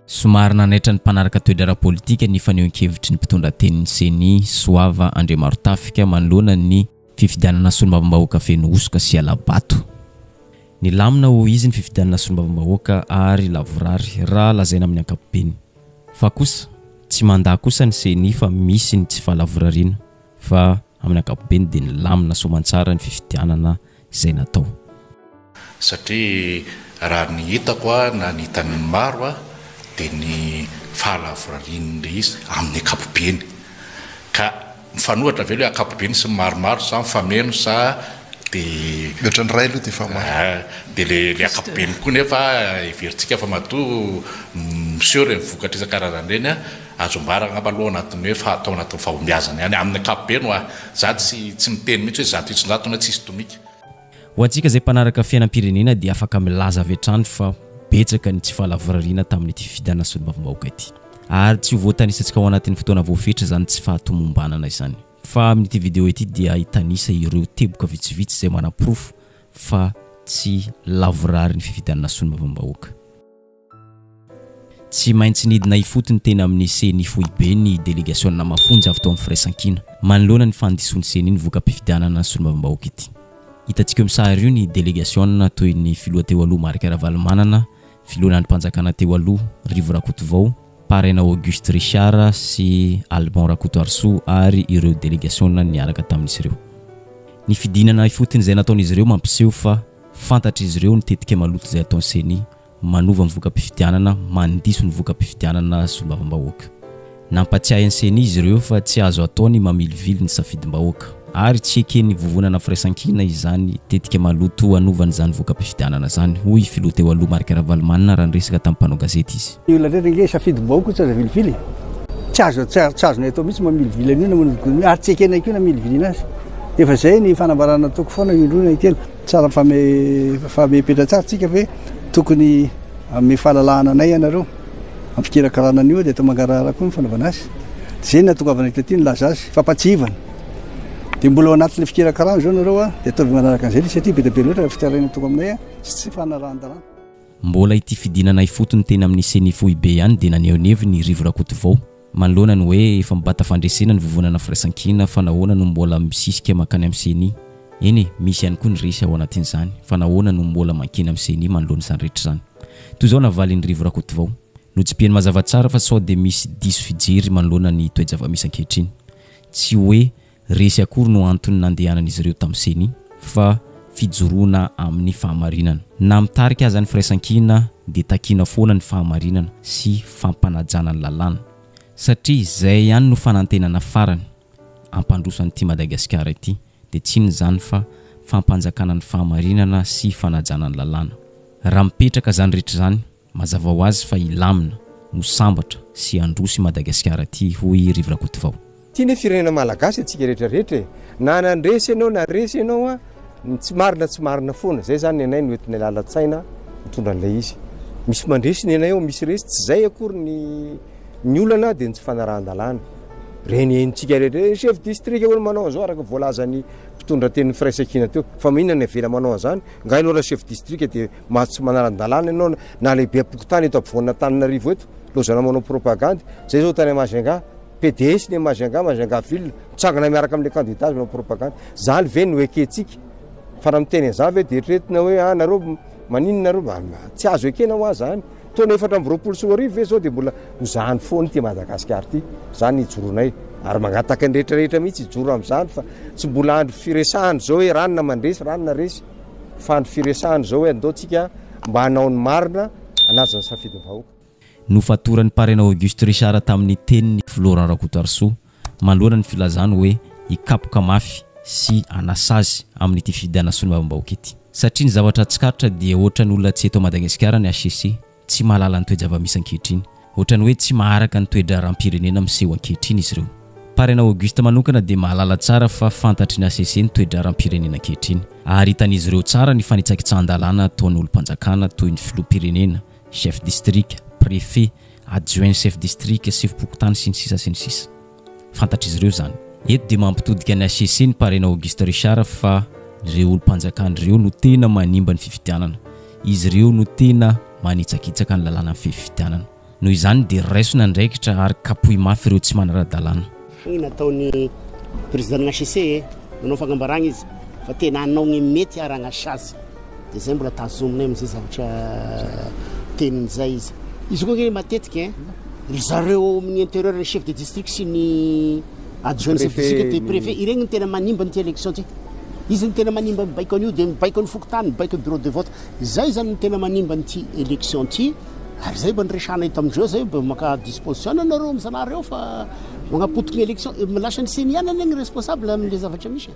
Somary nanaitra ny mpanaraka toedrara politika ny fanehoan-kevitry ny mpitondra tenin'ny CENI Soava Andriamaro Tafika manoloana ny fifidianana solombavambahoaka feno osoka sy alabato. Ny lamina ho izy ny fifidianana solombavambahoaka ary lavorary raha lazaina amin'ny ankapobeny. Fa kosa tsy mandaa kosa ny CENI fa misy ny tsy fahalavorariana fa amin'ny ankapobeny dia ny lamina soamantsara ny fifidianana izay natao. Satria raha ny hitako na ny hitan'ny maro dia ny fahalavorariana izy amin'ny ankapobeny ka mifanohatra velo hoe ankapobeny sy maromaro sa mifameno sa dia ohatran'ny ray aloha dia fa dia le ankapobeny koa nefa iverintsika fa matoa monsieur reny vokatra isan-karazany azo mbarana aloha anatin'ny hoe atao anatin'ny fahombiazana ihany amin'ny ankapobeny za tsy miteny mihitsy hoe zato itson-jatona tsisy tomika. Ho antsika izay mpanaraka fiainam-pirenena dia afaka milaza avy hatrany fa betsaka ny tsy fahalavorariana tamin'ity fifidianana solombavambahoaka ity. Ary tsy ho voatanisantsika ao anatin'ny fotoana voafetra izany tsy fahatomombanana izany. Fa amin'ity vidéo ity dia hitanisa ireo teboka vitsivitsy izay manaprofo fa tsy lavorary ny fifidianana solombavambahoaka. Tsy maintsy nidina ifotony tena amin'ny CENI foibe ny délégation mafonja avy tao amin'ny firaisankina manoloana ny fandison'ny CENI ny voka-pifidianana solombavambahoaka ity. Hitantsika misahary io ny délégation toy ny filoha teo aloha Marc Ravalomanana, filohan'ny mpanjakana teo aloha Rivo Rakotovao, parrain Auguste Richard sy Albon Rakotoarso ary ireo délégation niaraka tamin'izy ireo. Ny fidinana ifotony izay nataon'izy ireo mampiseho fa fantatra izy ireo ny tetika maloto izay ataon'ny CENI manova ny voka-pifidianana mandiso ny voka-pifidianana solombavambahoaka. Nampatsiahy ny CENI izy ireo fa tsy azo ataony mamilivily ny safidim-bahoaka ary tsy ekeny vovonana firaisankina izany tetika maloto anovany izany voka-pifidianana zany hoy filoha teo aloha Marc Ravalomanana raha niresaka tamin'ny mpanao gazety izy. Io latrety nge safidim-bahoaka tsy azo vilivily. Tsy azonay atao mihitsy mamilivily an'io ary tsy ekena koa na milivily azy. Efa zay ny fanambarana ataoko foana indrona kely. Tsara famepetra tsara tsika hoe tokony amin'ny fahalalahana anay ianareo amin'ny fikarakarana an'io dia atao mangarahara koa ny fanaovana azy. Zay ny atongavana ity nilaza azy fampatsivana. Dia mbola ao anatin'ilay fikarakarana zao nareo dia ataovy manaraka an'izay satria be dia be loatra fitiaraina toko aminay tsy fanarahan-dalàna. Mbola ity fidinana ifotony tena amin'ny CENI foibe ihany dia nanehonevo ny Rivo Rakotovao manoloana ny hoe efa mibata fandresena ny vovonana firaisankina fa nahoana no mbola misisika makany amin'ny CENI. Eny misy ihany koa ny resy ao anatin'izany fa nahoana no mbola mankeny amin'ny CENI manoloana izany rehetra izany. Toy izao navalin'ny Rivo Rakotovao notsipiany mazava tsara fa sao dia misy diso fijery manoloana ny toe-java-misy ankehitriny. Tsy hoe resy akory no antony nandehanan'izy ireo tamin'ny CENI fa fijoroana amin'ny fahamarinana. Na mitarika aza ny firaisankina dia takiana foana ny fahamarinana sy fampanajana ny lalàna satria izay ihany no fanantenana farany ampandrosan'ity Madagasikara ity dia tsy izany fa fampanjakana ny fahamarinana sy fanajana ny lalàna. Raha mipetraka izany rehetra izany mazava ho azy fa ilamina ho sambatra sy androsy Madagasikara ity hoy Rivo Rakotovao. Tiana firenena malagasy atsika rehetrarehetra na nandresy ianao na resy ianao tsy marina foana zay zany nenay no entinay lalatsaina mitondra an'ilay izy misy mandresy nenay ao misy resy tsy zay akory ny olana dia tsy fanarahan-dalàna reny entsika rehetra chef district olo manao an'izao araka voalazany mpitondra tenin'ny firaisankina teo fa mihinana vela manao an'izany nga ianao raha chef district dia tsy manaran-dalàna ianao na lehibe ampokotany eto ampovoanina Antananarivo eto lozana manao propagande zay zao tany Majunga PDS ny Majunga ville mitsangana miaraka amin'ilay candidat manao propagande zany ve no eketsika fa raha miteny an'izany ve dia eritreretina hoe nareo maninona nareo tsy azo ekena ho azy zany taona 420 ve zao dia mbola hozahany foana ty Madagasikara ty zany ijoroanay ary mangataka ny rehetrarehetra mihitsy ijoro amin'izany fa tsy mbola andro firesahany zao hoe ranona mandresy ranona resy fa andro firesahany zao hoe andaotsika mba hanao ny marina anajany safidim-bahoaka. Nofatoran'ny parrain Auguste Richard tamin'ny tenin'ny Florent Rakotoarso manoloana ny filazany hoe hikapoka mafy sy anasazy amin'ity fifidianana solombavambahoaka ity satria ny zavatra tsikarotra dia ohatran'ny olona tsy eto Madagasikara ny HCC tsy mahalala ny toe-java-misy ankehitriny ohatran'ny hoe tsy maharaka ny toe-dra rahampirenena miseho ankehitriny izy ireo. Parrain Auguste manokana dia mahalala tsara fa fantatry ny HCC ny toe-dra rahampirenena ankehitriny ary hitan'izy ireo tsara ny fanitsakitsahan-dalàna ataon'ny olo-mpanjakana toy ny filoha-pirenena, chef district, préfet, adjoint chef district, chef pokotany sy ny sisa. Fantatry izy ireo zany. eto dia mampitodika ny ACC ny parena Auguste Richard fa ireo olo-mpanjakana ireo no tena manimba ny fifidianana. Izy ireo no tena manitsakitsaka ny lalàna amin'ny fifidianana. Noho izany dia raisina ndraikitra ary kapohy mafy ireo tsy manara-dalàna. Nataony président ACC nanao fagnambarana izy fa tena anao ny mety aragna chasse dia zay mbola tazominay amin'izay zavatra tenin'izay izy. Izy koa ny matetika ry zareo amin'ny intérieur ny chef de district sy ny adjoint chef de district dia préfet ireny ny tena manimba ny élection ty. Izy ny tena manimba mibaiko an'io dia mibaiko ny fokotany mibaiko ny bureau de vote. Zay zany ny tena manimba nyty élection ty. Ary zay mba niresana hita amindreo zay mba maka disposition anareo amizanareo fa magnapotika ny élection lasa ny senianana ny responsable amin'le zavatra misy.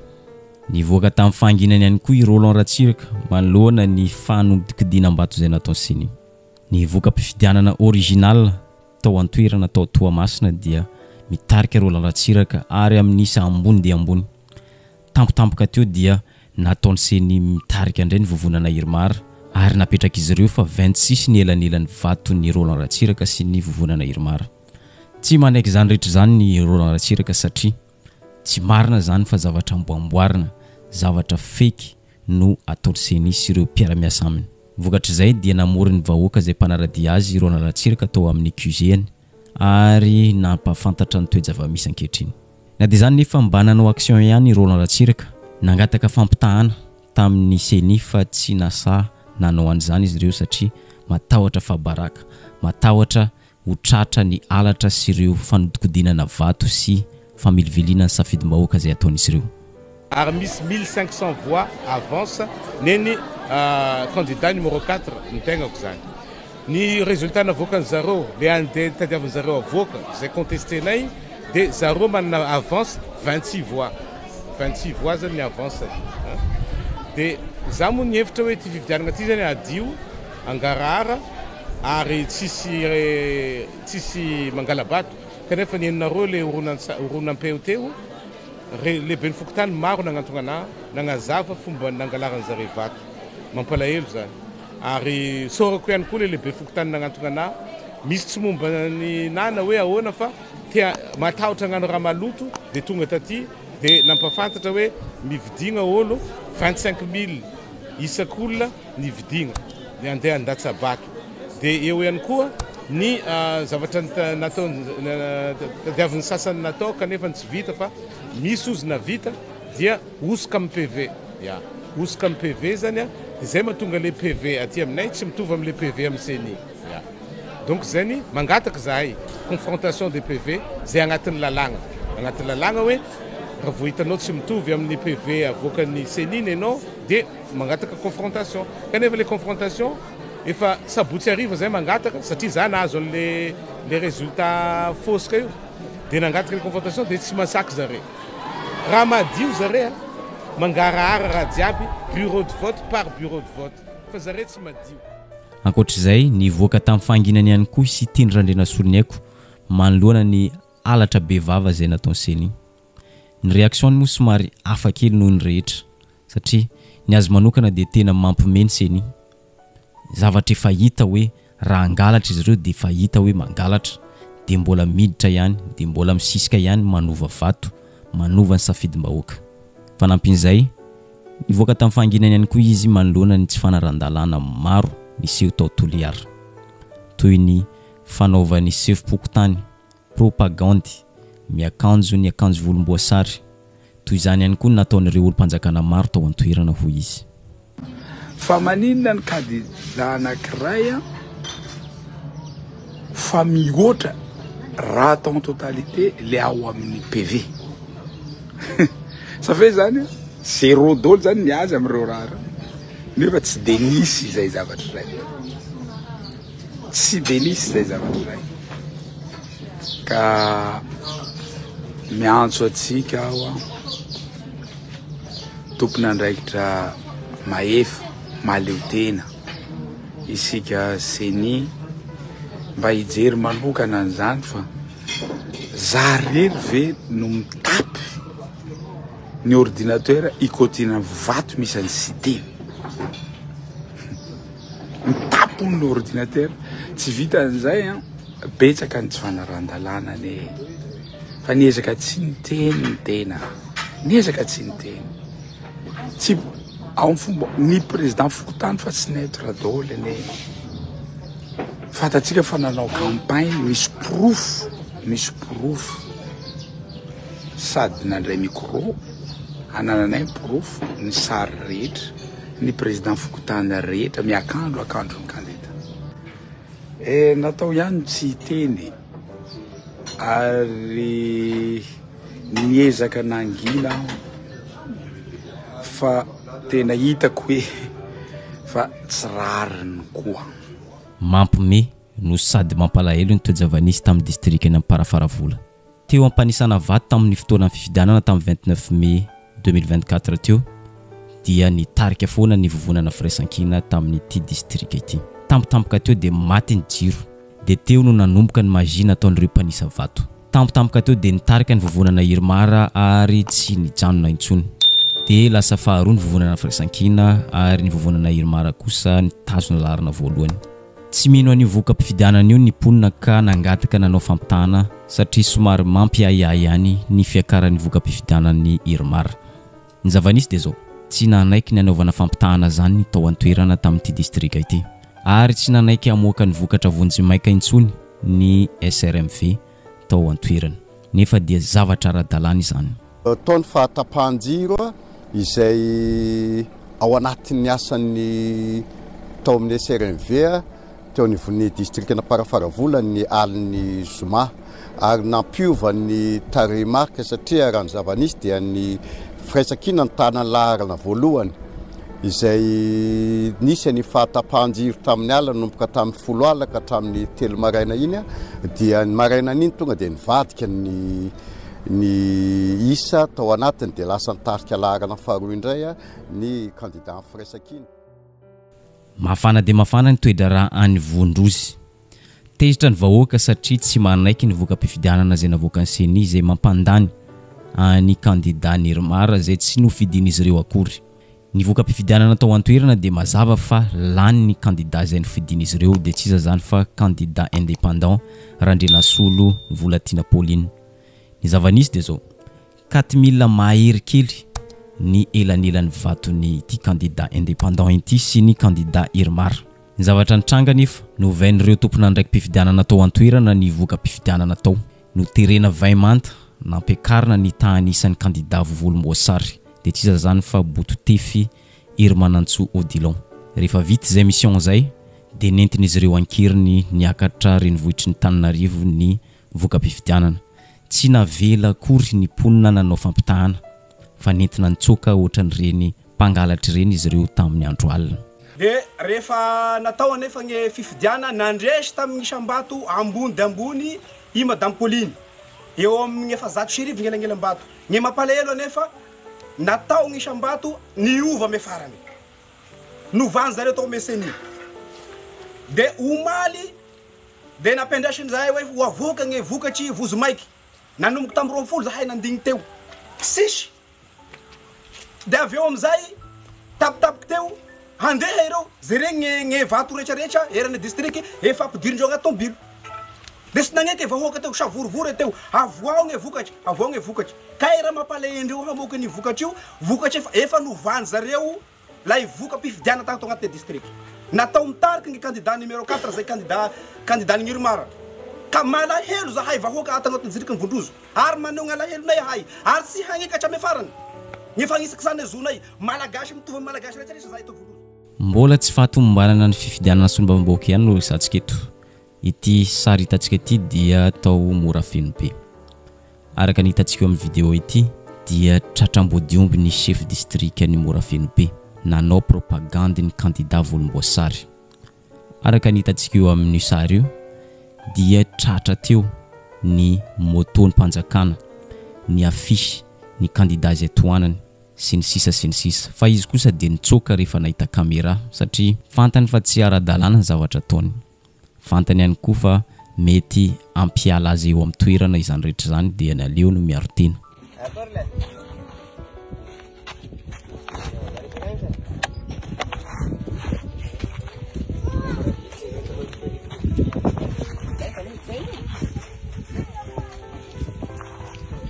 Nivoaka tamin'ny fanginany ihany koa i Roland Ratsiraka manoloana ny fanodikidinam-bato izay natao seny. Nivoaka mpifidianana original tao an-toerana tao Toamasina dia mitarika Roland Ratsiraka ary amin'isa ambony dia ambony. Tampotampoka teo dia nataony seny mitarika indray ny vovonana Irmara ary napetraka izy ireo fa 26 ny elanelan'ny vato ny Roland Ratsiraka sy ny vovonana Irmara. Tsy manaiky zany rehetra zany ny Roland Ratsiraka satria tsy marina zany fa zavatra amboamboarina, zavatra fake no ataony seny sy ireo mpiara-miasa aminy. Vokatr' izay dia namoriny vahoaka izay mpanaradia azy Roland Ratsiraka tao amin'ny QG-ny ary nampafantatra ny toe-java-misy ankehitriny. Na dia zany nefa mba nanao action ihany Roland Ratsiraka, nangataka fampitahana tamin'ny seny fa tsy nasa nanao an'izany izy ireo satria matahotra fabaraka, matahotra ho tratra ny alatra sy ireo fanodikodinana vato sy familivelina ny safidim-bahoaka izay ataon'izy ireo. Ary misy 1500 voix avance neny candidat numéro 4 ny tegnako zany. Ny résultat navoakany zareo le andeha tadiavin'ny zareo avoaka izay contestenay dia zareo manana avance 26 voix. 26 voix zany ny avance. Dia za moa ny hevitra hoe ty fifidianana ty zany adio angarara ary tsisy mangalabato kanefa nenareo le oronan-peo teo lehibe ny fokotany maro nagnantona nagnazava fomba nangalarany zare vato mampalahelo zany ary sorako ihany koa le lehibe fokotany nagnantona misy tsy momba ny nana hoe ahoana fa tia matahotra agnano raha maloto dia tonga taty dia nampafantatra hoe mividigna olo 25 000 isak'olona nividigna ny andeha andatsabato dia eo ihany koa ny zavatra natao tadiavin'ny sasany natao kanefa tsy vita fa misy ozy na vita dia osika amin'ny PV. Osika amin'ny PV zany dia zay mahatonga le PV aty aminay tsy mitovy amin'le PV amin'ny CENI. Donc zany mangataka zahay confrontation des PV zay agnatin'ny lalagna. Agnatin'ny lalagna hoe raha vao hitanao tsy mitovy amin'ny PV avoakan'ny CENI ianao dia mangataka confrontation. Kanefa le confrontation efa sabotsy ariva zay mangataka satria za nahazo an'le résultat fausse io dia nangataka le confrontation dia tsy masaky zare. Raha madio zare mangarahara raha jiaby bureau de vote par bureau de vote fa zare tsy madio. Ankoatr'izay nivoaka tamin'ny fanginany ihany koa sy teny randrena soloniaiko manoloana ny alatra be vava izay nataony seny. Ny réaction moa somary hafa kely noho ny rehetra satria ny azy manokana dia tena mampimeny seny. Zavatra efa hita hoe raha angalatra izy ireo dia efa hita hoe mangalatra dia mbola miditra ihany dia mbola misisika ihany manova vato, manova ny safidim-bahoaka. Fanampin'izay nivoaka tamin'ny fanginany ihany koa izy manoloana ny tsy fanaran-dalàna maro niseho tao Toliara toy ny fanaovany sevo-pokotany, propagande, miakanjo ny akanjo volomboasary toy izany ihany koa nataon'ireo olo-mpanjakana maro tao an-toerana hoy izy. Fa maninona ny candidat anankiray fa mihoatra raha atao en totalité le ao amin'ny PV. Safe zany zéro dolo zany ny azy amin'ireo raha nefa tsy denisy izay zavatra iray. Tsy denisy izay zavatra iray. Ka miantso atsika aho tompony andraikitra maefa maleo tena isika CENI mba hijery manokana an'izany fa za rery ve no mitapy ny ordinateur ikotina vato misy any cité mitapy ny ordinateur tsy vita an'izay betsaka ny tsy fanaran-dalàna ny fa niezaka tsy ny teny ny tena, niezaka tsy ny teny. Tsy ao fomba ny président Fokontany fa tsy neutre daholo ane. Fatatsika fa nanao campagne misy proof sady nandray micro anananay proof ny sary rehetra ny président Fokontany rehetra miakandro ny candidat. Natao ihany tsy teny ary niezaka nangina fa tena hitako hoe fa tsy rariny koa. Mampime no sady mampalahelo ny toe-javanisy tamin'ny district eny Amparafaravola. Teo ampanisana vato tamin'ny fotoana fifidianana tamin'ny 29 mai 2024 teo dia nitarika foana ny vovonana firaisan-kina tamin'ity district ity. Tampotampoka teo dia maty ny jiro, dia teo no nanomboka ny magia nataon'ireo mpanisa vato. Tampotampoka teo dia nitarika ny vovonana Irmara ary tsy nijanona intsony. Dia lasa faharoa ny vovonana firaisan-kina ary ny vovonana Irmara kosa nitazona larina voalohany. Tsy mino an'io voka-pifidianana io ny mponina ka nangataka nanao fampitahana satria somary mampiahiahy ihany ny fiakaran'ny voka-pifidianan'ny Irmara. Ny zavanisy dia zao, tsy nanaiky ny anaovana fampitahana zany ny tao an-toerana tamin'ity distrika ity, ary tsy nanaiky hamoaka ny vokatra vonjimaika intsony ny SRMV tao an-toerana, nefa dia zavatra ara-dalàna izany. Taony fahatapahan-jiro izay ao anatin'ny asan'ny tao amin'ny SRMV teo ny distrikna Amparafaravola ny alin'ny Zoma ary nampiova ny taremarka satria raha ny zavanisy dia ny firaisan-kina ny tanany laharana voalohany izay nisy ny fahatapahan-jiro tamin'ny alina nomboka tamin'ny 10 alina ka tamin'ny 3 maraina iny dia ny maraina iny tonga dia nivadika ny isa tao anatiny dia lasa nitarika laharana faharoa indray ny candidat amin'ny firaisan-kina. Mafana dia mafana ny toe-draharaha any Vondrozy. Tezitra ny vahoaka satria tsy manaiky ny voka-pifidianana izay navoaka ny CENI izay mampandany ny candidat Irmara izay tsy nofidian'izy ireo akory. Ny voka-pifidianana tao an-toerana dia mazava fa lany ny candidat izay nofidian'izy ireo dia tsy iza zany fa candidat indépendant Randrenasolo Volatina Pauline. Ny zavanisy dia zao 4000 mahery kely ny elanelany vatony ity candidat indépendant ity sy ny candidat Irmara. Ny zavatra nitranga nefa novain'ireo tompona ndraiky mpifidianana tao an-toerana ny voka-pifidianana tao no terena 20 manta nampiakarina ny tahanisan'ny candidat Volomboasary dia tsy iza zany fa Bototefy Hermanantso Odilon. Rehefa vita izay mission izay dia nentin'izy ireo ankiriny niakatra renivohitry ny Tananarivo ny voka-pifidianana. Tsy navela akory ny mponina nanao fampitahana fa nentina nitsoka ohatran'ireny mpangalatra ireny izy ireo tamin'ny andro alina. Dia rehefa natao anefa ny fifidiana nandresy tamin'ny Isambato ambony dia ambony i Madame Pauline eo amin'ny 700 gn'elangelam-bato. Ny mampalahelo anefa natao ny Isambato niova me farany novany zareo tao meseny dia omaly dia nampiandrasin'izay hoe hoavoaka ny vokatry vozomaiky nanomboka tamin'ny 20 zahay nandigny teo sisy. Dia avy eo amin'izay tapitapiky teo handeha ireo zay regny ny vato rehetrarehetra erana district efa ampidirindreo agnaty tombilo dia sy nagnaiky vahoaka teo savorovory teo avoao ny vokatry ka raha mampalahindreo hamoaka ny vokatry io vokatry efa novany zareo la voka-pifidiana tao agnaty district natao mitariky ny candidat numéro 4 zay candidat ny Irmara ka malahelo zahay vahoaka ato agnaty district ny Vondrozo ary maneho ny alahelonay hay ary tsy hagnekatra ame farany ny fagnisaky zany zonay malagasy mitovy amin'ny malagasy rehetrarehetra zahay to Vondrozo. Mbola tsy fahatomombanana ny fifidianana solombavam-bahoaka ihany no resantsika eto. Ity sary hitantsika ity dia tao mora feno be. Araka ny hitantsika eo amin'ny vidéo ity dia tratram-bodiomby ny chef district ny mora feno be nanao propagande ny candidat Volomboasary. Araka ny hitantsika eo amin'ny sary io dia tratra teo ny moto ny mpanjakana, ny afisy ny candidat izay toanany sy ny sisa fa izy kosa dia nitsoka rehefa nahita caméra satria fantany fa tsy ara-dalàna ny zavatra ataony. Fantany ihany koa fa mety ampiala azy eo amin'ny toerana izany rehetra izany dia naleo no miaro tena.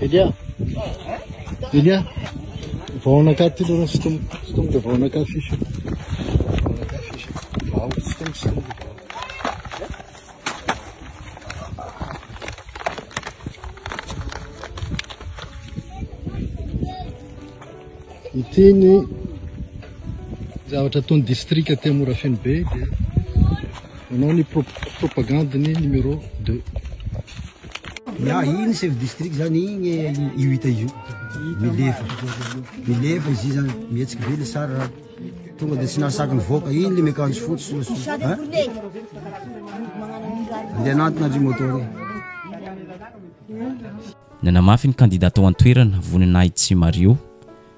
Elia, vao nakati aloha sitomboka vao nakati fisy. Vao sitomboka. Iteny zavatra ataony district aty Morafeno be dia manao ny propagande-ny numéro 2. Iny chef district zany igny io io milefa izy zany mihetsiky be le sara tonga de tsy nasaky nivoaka iny le mekanjo fotsy andeha anatina andry motor nanamafy ny candidat ao an-toerana voninahity tsy Mario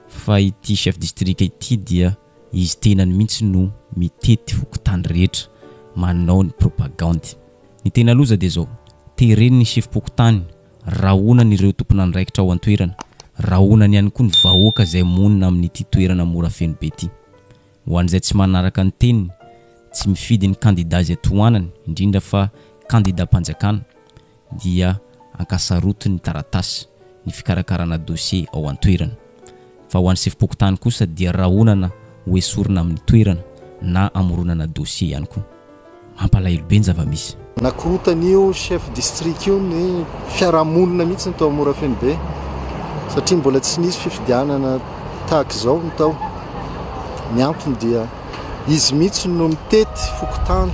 fa ity chef district ity dia izy tenany mihitsy no mitety fokotany rehetra manao ny propagande. Ny tena loza dia zao tereny ny chef pokotany rahonany ireo tompon'andraikitra ao an-toerana, rahonany ihany koa ny vahoaka izay monina amin'ity toerana Morafeno be ity. Ho an'izay tsy manaraka ny teniny, tsy mifidy ny candidat izay tohanany, indrindra fa candidat mpanjakana, dia ankasarotiny taratasy ny fikarakarana dossier ao an-toerana. Fa ho an'ny chef pokotany kosa dia rahonana ho esorina amin'ny toerana na amoronana dossier ihany koa. Mampalahelo be ny zava-misy. Nakorotan'io chef district io ny fiarahamonina mihitsy ny tao Morafeno be satria mbola tsy nisy fifidianana tahaka izao ny tao. Ny antony dia izy mihitsy no mitety fokotany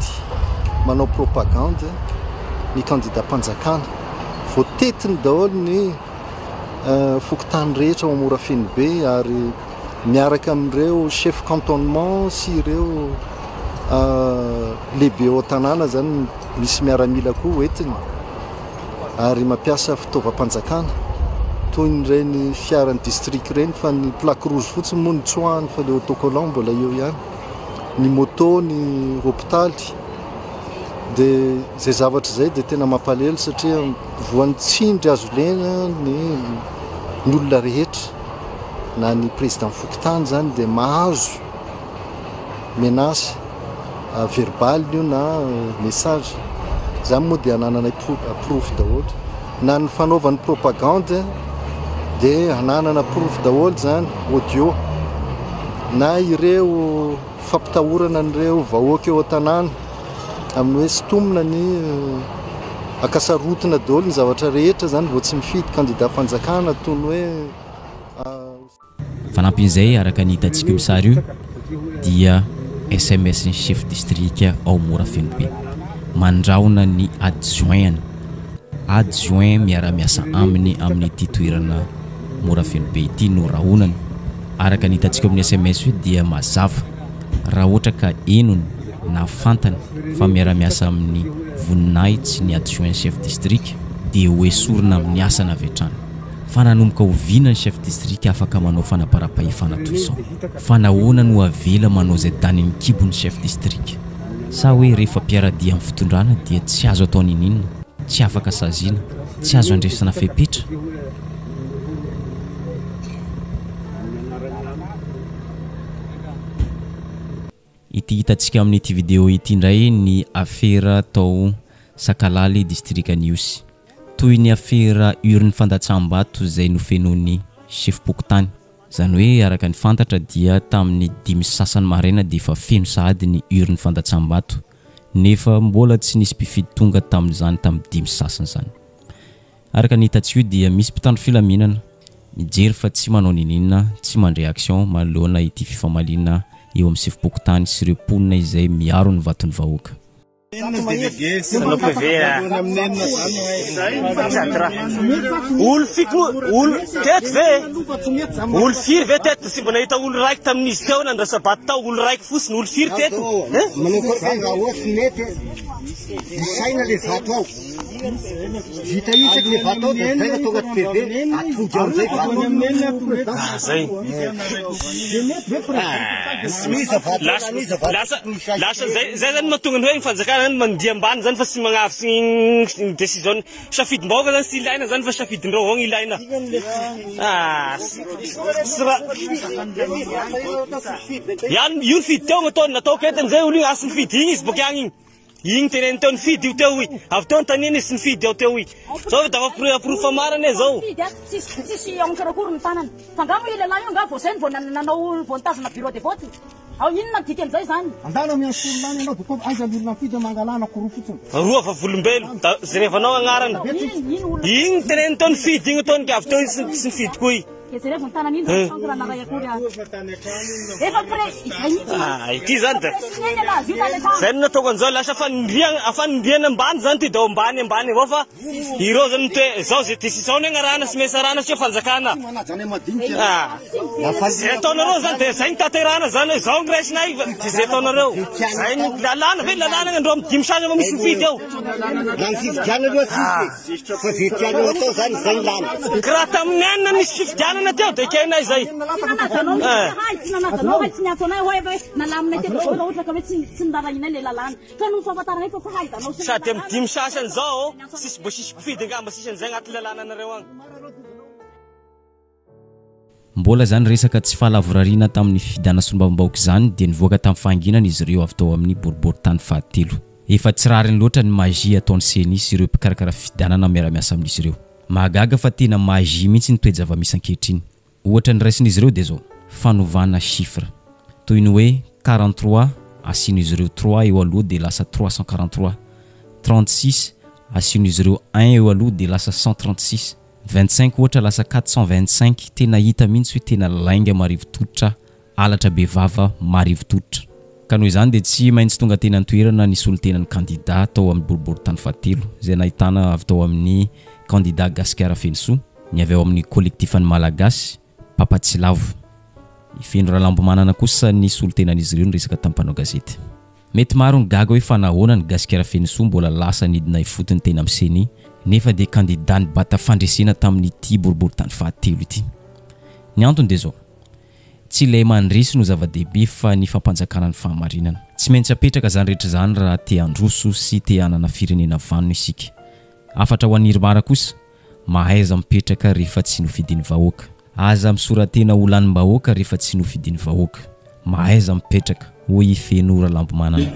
manao propagande ny candidat mpanjakana. Voatetiny daholo ny fokotany rehetra ao Morafeno be ary miaraka amin'ireo chef cantonnement sy ireo lehibe ao tanàna zany misy miaramila koa hoentiny ary mampiasa fitaovam-panjakana toy nyreny fiarany district reny fa ny plaque rouge fotsiny moa ny tsoahany fa le autocollant mbola eo ihany, ny moto, ny hôpitaly. Dia zay zavatra zay dia tena mampalahelo satria voan'ny tsindry azo lena ny olona rehetra na ny président fokotany zany dia mahazo menace verbal io na message zany moa dia ananana proof daholo na ny fanaovany propagande dia ananana proof daholo zany audio na ireo fampitahorana n'ireo vahoaka eo an-tanàna amin'ny hoe sitomina ny akasarotina daholo ny zavatra rehetra zany vao tsy mifidy candidat mpanjakana toy ny hoe fanampin'izay araka ny hitantsika misary io dia SMS ny chef district ao Morafeno be mandraona ny adjoint miara-miasa aminy amin'ity toerana Morafeno be ity no rahonany. Araka ny hitantsika amin'ny SMS io dia mazava raha ohatra ka enony na fantany fa miara-miasa amin'ny voninahitsy ny adjoint chef district dia ho esorina amin'ny asana avy hatrany. Fa nanomboka hoviana ny chef district afaka manao fanaparam-pahefana toy izao. Fa nahoana no avela manao izay danin'ny kibon'ny chef district. Sa hoe rehefa mpiaradia amin'ny fitondrana dia tsy azo atao ninina, tsy afaka saziana, tsy azo andresana fepetra. Ity hitantsika amin'ity vidéo ity indray ny afera tao Sakalaly district News. Toy ny afera urne fandatsam-bato izay nofenon'ny chef pokotany. Zany hoe araka ny fantatra dia tamin'ny 5 sasany maraina dia efa feno sahady ny urne fandatsam-bato nefa mbola tsy nisy mpifidy tonga tamin'izany tamin'ny 5 sasany zany. Araka ny hitantsika dia misy mpitandro filaminana mijery fa tsy manao ninina, tsy mandray action manoloana ity fifamaliana eo amin'ny chef pokotany sy ireo mponina izay miaro ny vaton'ny vahoaka. Olo fito olo teto ve olo firy ve teto sy mbola nahita olo raiky tamin'izy teo nandrasabato tao olo raiky fosiny olo firy teto saina le vato ao vita isaky le vato ao dia vaina tonga PV atody amin'izay lasa zay zany mahatonga ny hoe ny fanjakana zany mandia ambany zany fa sy magnavy sy décision safidim-bahoaka zany sy ilaina zany fa safidin-dreo avao ny ilaina io ny fidy teo gn'ataony natao ketiny zay olo igny asy mifidy igny izy boka agny igny igny teneny teo nifidy io teo i avy teo nytaniny izy sy nifidy ao teo i zao dafa proof marany e zao sisy ankarakory ny tanany fa ngamo i lehilahy io nga voasainy vao nanao vao nitazona bureau de vote ao inona diky am'izay zany andana miansololany anao de koa aiza milona mifidy mangalana koro fotsiny roa fa volombelo zay rehefa anao agnarany igny teneny teo nifidy igny tony ka avy teo izy sy nifidy koa i Kesereva ntana nini ndio na raya kuri. Eva press ity zany da zany natao an'izao lasa afandriana ambany zany ty da ambany avao fa ireo zany te zao zay décision agnarana sy mesarana sy fanjakana zay ataonareo zany de zay taterana zany zao ngresinay zay ataonareo zay lalana ve lalana andro am dimy sanga misy mifidy eo karaha taminena misy fifidianana teo de kenay zay sady am dimy sasany zao sisy mbo sisy mpifidy angamba sisy an'izay agnaty lalana anareo agny mbola zany resaka tsy fahalavorariana tamin'ny fidana sombambaoka zany dia nivoaka tamin'ny fahanginana izy ireo avy tao amin'ny boribory-tany fahatelo efa tsy rariny loatra ny magia ataon'ny senisy ireo mpikarakara fidanana miara-miasa amin'izy ireo mahagaga fa tena magia mihitsy ny toejava-misy ankehitriny ohatra ny raisin'izy ireo dia zao fanovana chiffre toy ny hoe 43 asian'izy ireo 3 eo aloha dia lasa 343 36 asian'izy ireo 1 eo aloha dia lasa 136 25 ohatra lasa 425 tena hita mihitsy hoe tena lainga marivototra alatra be vava marivototra ka noho izany dia tsy maintsy tonga tena nitoerana ny solotenan'ny candidat tao amin'ny boribory-tany fahatelo izay nahitana avy tao amin'ny candidat Gaskara Fenso ny avy ao amin'ny collectif-ny malagasy Papatsilavo ifeno rahalambo manana kosa ny solotenan'izy ireo ny resaka tampanao gazety mety maro ny gaga hoe fanahoana ny Gaskara Fenso mbola lasa nidina ifotony tena amin'ny seni nefa dia candidat ny bata fandresena tamin'ity boribory-tany fahatelo ity ny antony dia zao tsy ilay mandresy no zava-dehibe fa ny fampanjakana ny fahamarinana tsy maintsy apetraka zany rehetra zany raha te handroso sy te hanana firenena vanona isika afatra ho an'iry mara kosa mahaiza mipetraka rehefa tsy nofidiany vahoaka aza misoratena olanym-bahoaka rehefa tsy nofidiany vahoaka mahaiza mipetraka hoy ifenora lambomanana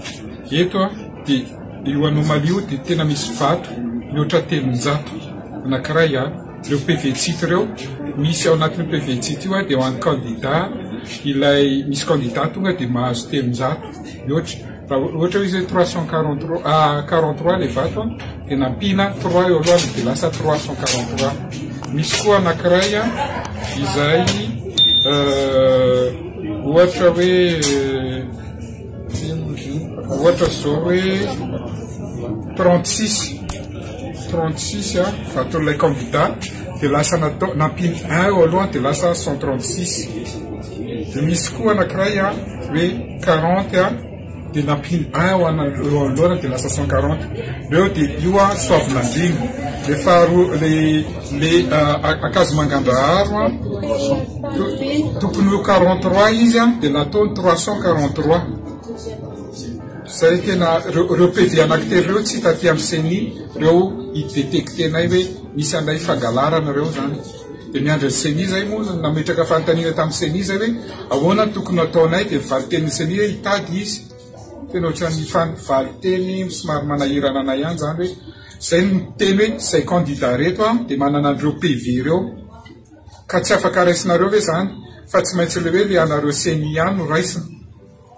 eto dia io anomaly io dia tena misy vato mihoatra 300 anankiray ireo PV-tsity ireo misy ao anatin'ny PV-tsity io dia ho an'ny candidat ilay misy candidat tonga dia mahazo 300 mihoatra raha ohatra hoe izy 43 le vato dia nampina 3 eo alohany dia lasa 343 misy koa anankiray izay ohatra hoe ohatra zao hoe 36 vaton'ilay candidat dia lasa nampiny 1 eo alohany dia lasa 136 dia misy koa anankiray hoe 40 dia nampiny 1 eo alohany dia lasa 140 reo dia io soavinandriny le faharoa le akazo mangandaharo tokony ho 43 izy dia nataony 343 zay tena reo PV anankitelo reo tsy taty amin'ny seni reo idetectenay hoe misy anday fangalarana reo zany dia miandry ny seni zay moa nametraka fanontaniana tamin'ny seni zay hoe ahoana tokony ataonay dia valiteny seni hoe hitady izy tena ohatran'ny valiteny somary manahirana anay ihany zany hoe zay miteny hoe zay candidat reto dia manana an'ireo PV reo ka tsy afaka raisinareo hoe zany fa tsy maintsy le hoe le anareo seni ihany no raisina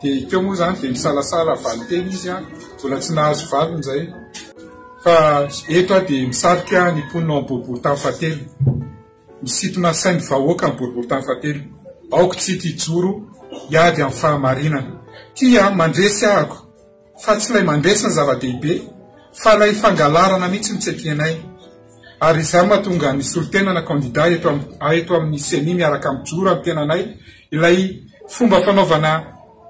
dia teo moa zany dia misalasala valiteny izy mbola tsy nahazo valiny zay fa eto dia misarika ny mponina amin'ny boribory-tany fahatelo misitona sainy vahoaka amin'ny boribory-tany fahatelo aoko tsy ty joro hiady amin'ny fahamarinana tia mandresy ahako fa tsy ilay mandresy ny zava-dehibe fa ilay fangalarana mihitsy ny tsekenay ary izany mahatonga ny solotenana candidat eto amin'ny seni miaraka amin'ny joro amin'ny tenanay ilay fomba fanaovana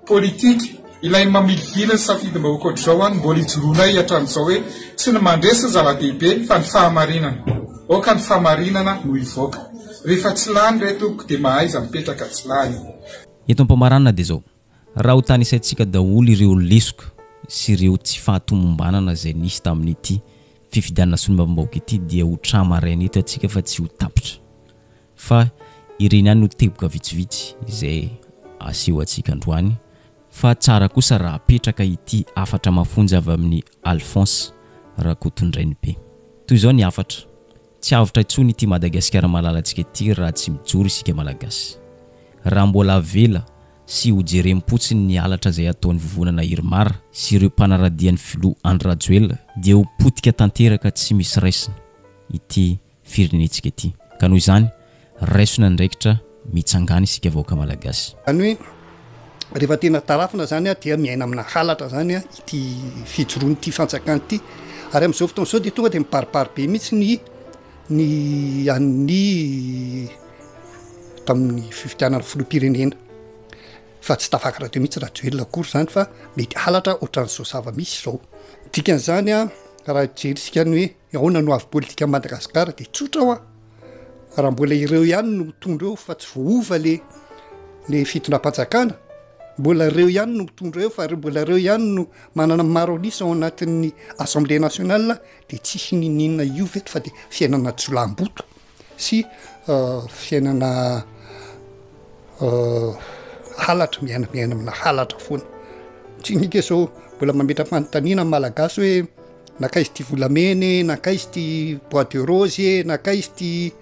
politika ilay mamilivily ny safidy-bahoaka ohatr'izao any mbola ijoroanay hatramin'izao hoe tsy ny mandresy ny zava-dehibe fa ny fahamarinana oka ny fahamarinana no ivoaka rehefa tsy lany retoko dia mahaiza mipetraka tsy lany eto ampamaranana dia zao raha ho tany isaintsika daholo ireo lesoka sy ireo tsy fahatomombanana zay nisy tamin'ity fifidianana sombambaoka ity dia ho tramaraina eto atsika fa tsy ho tapitra fa ireny ihany no teboka vitsivitsy izay aseho atsika androany fa tsara kosa raha apetraka ity afatra mafonja avy amin'ny Alphonse Rakotondrainy be. Toy izao ny afatra. Tsy avitra intsony ity Madagasikara malalantsika ity raha tsy mijoro isika malagasy. Raha mbola avela sy ho jerem-potsiny ny alatra izay ataon'ny vovonana Irmar sy ireo mpanaradian'ny filoha Andry Rajoelina dia ho potika tanteraka tsy misy raisina ity firenentsika ity. Ka noho izany raisina ndraikitra mitsangana isika vahoaka malagasy. Zany hoe rehefa tena tarafina zany dia miaina amina halatra zany ity fijoroany ity fanjakana ity, ary amin'izao fotoana izao dia tonga dia miparipary be mihitsy ny an'ny tamin'ny fifidianana filoham-pirenena, fa tsy tafakatra teo mihitsy Rajoelina akory zany fa mety halatra ohatran'izao zava-misy izao. Dikan'izany raha jerisika ny hoe ahoana no avy politika Madagasikara dia tsotra ho raha mbola ireo ihany no mitondra eo fa tsy voova le fitondram-panjakana, mbola ireo ihany no mitondra eo fa mbola ireo ihany no manana maro anisa ao anatin'ny Assemblée nationale dia tsisy ninina io veto fa dia fiainana jolam-boto sy fiainana halatra, miaina amina halatra foana. Tsinika izao mbola mametra fanontaniana malagasy hoe nakaizy ty volameny, nakaizy ty bois de rose, nakaizy ty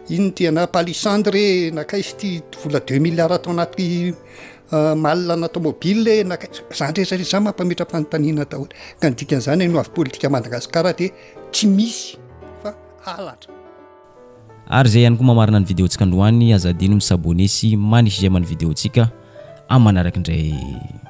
ino ty ana palissandre, nakaizy ty vola 2 milliards atao anaty malina natao mobile, zany rehetra zany mampametra fanontaniana daholo. Ka ny dikan'izany no avy politika Madagasikara dia tsy misy fa halatra. Ary zay ihany koa mamarina ny videontsika androany, azadino misabone sy manisy izay amin'ny videontsika amin'ny manaraka indray.